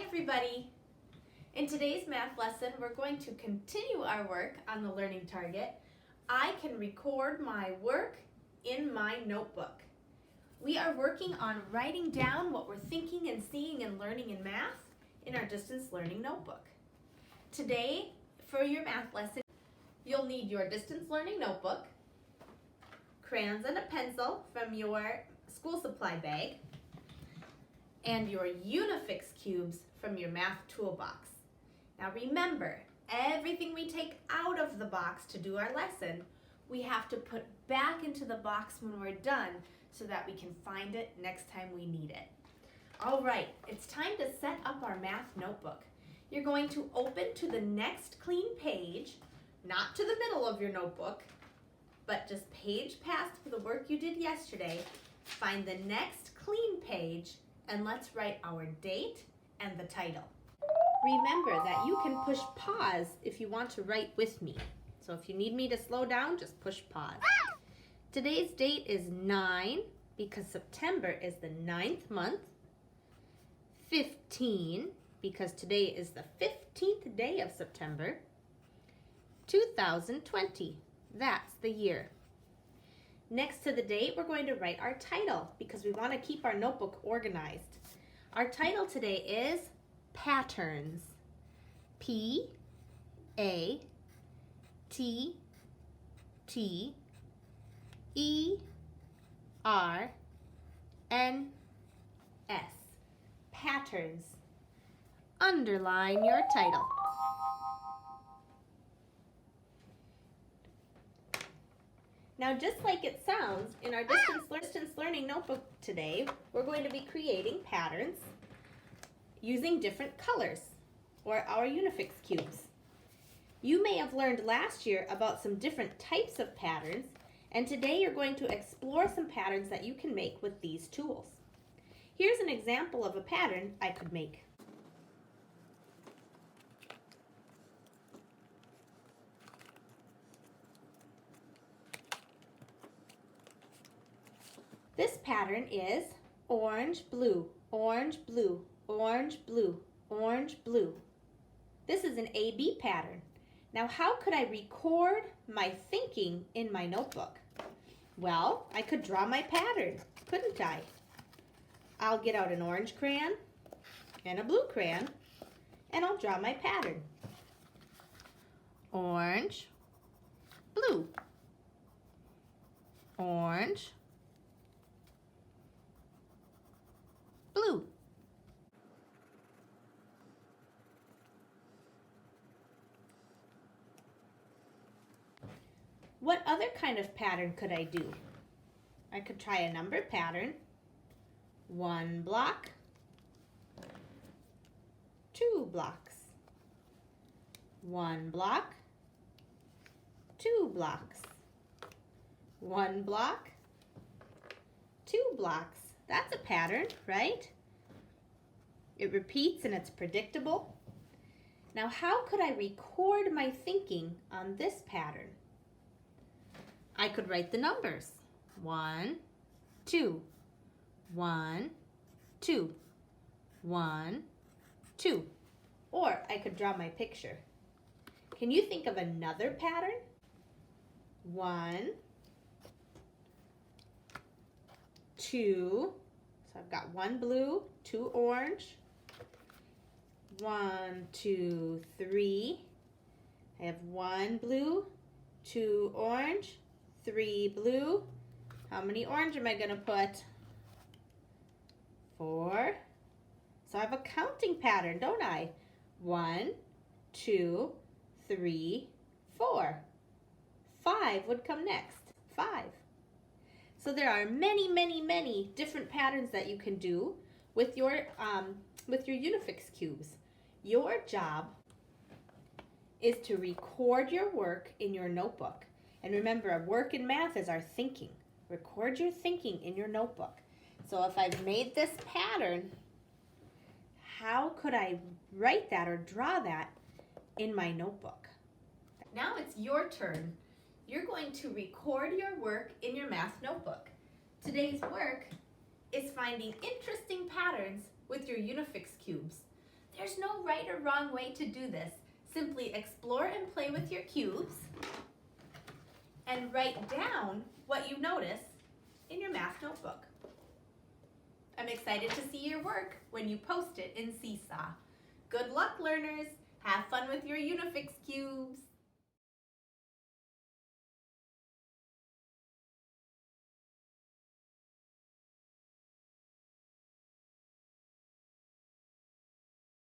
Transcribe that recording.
everybody! In today's math lesson, we're going to continue our work on the learning target. I can record my work in my notebook. We are working on writing down what we're thinking and seeing and learning in math in our distance learning notebook. Today, for your math lesson, you'll need your distance learning notebook, crayons and a pencil from your school supply bag, and your Unifix cubes from your math toolbox. Now remember, everything we take out of the box to do our lesson, we have to put back into the box when we're done so that we can find it next time we need it. All right, it's time to set up our math notebook. You're going to open to the next clean page, not to the middle of your notebook, but just page past the work you did yesterday. Find the next clean page and let's write our date and the title. Remember that you can push pause if you want to write with me. So if you need me to slow down, just push pause. Today's date is 9 because September is the 9th month. 15 because today is the 15th day of September. 2020, that's the year. Next to the date, we're going to write our title because we want to keep our notebook organized. Our title today is Patterns. P-A-T-T-E-R-N-S. Patterns. Underline your title. Now, just like it sounds, in our distance learning notebook today, we're going to be creating patterns using different colors, or our Unifix cubes. You may have learned last year about some different types of patterns, and today you're going to explore some patterns that you can make with these tools. Here's an example of a pattern I could make. This pattern is orange, blue, orange, blue, orange, blue, orange, blue. This is an A-B pattern. Now, how could I record my thinking in my notebook? Well, I could draw my pattern, couldn't I? I'll get out an orange crayon and a blue crayon, and I'll draw my pattern. Orange, blue, orange, blue. What other kind of pattern could I do? I could try a number pattern. 1 block, 2 blocks. 1 block, 2 blocks. 1 block, 2 blocks. That's a pattern, right? It repeats and it's predictable. Now, how could I record my thinking on this pattern? I could write the numbers. 1, 2, 1, 2, 1, 2. Or I could draw my picture. Can you think of another pattern? 1, 2, so I've got 1 blue, 2 orange, 1, 2, 3. I have 1 blue, 2 orange, 3 blue. How many orange am I going to put? 4. So I have a counting pattern, don't I? 1, 2, 3, 4. 5 would come next. 5. So there are many, many, many different patterns that you can do with your Unifix cubes. Your job is to record your work in your notebook. And remember, our work in math is our thinking. Record your thinking in your notebook. So if I've made this pattern, how could I write that or draw that in my notebook? Now it's your turn. You're going to record your work in your math notebook. Today's work is finding interesting patterns with your Unifix cubes. right or wrong way to do this. Simply explore and play with your cubes and write down what you notice in your math notebook. I'm excited to see your work when you post it in Seesaw. Good luck, learners! Have fun with your Unifix cubes!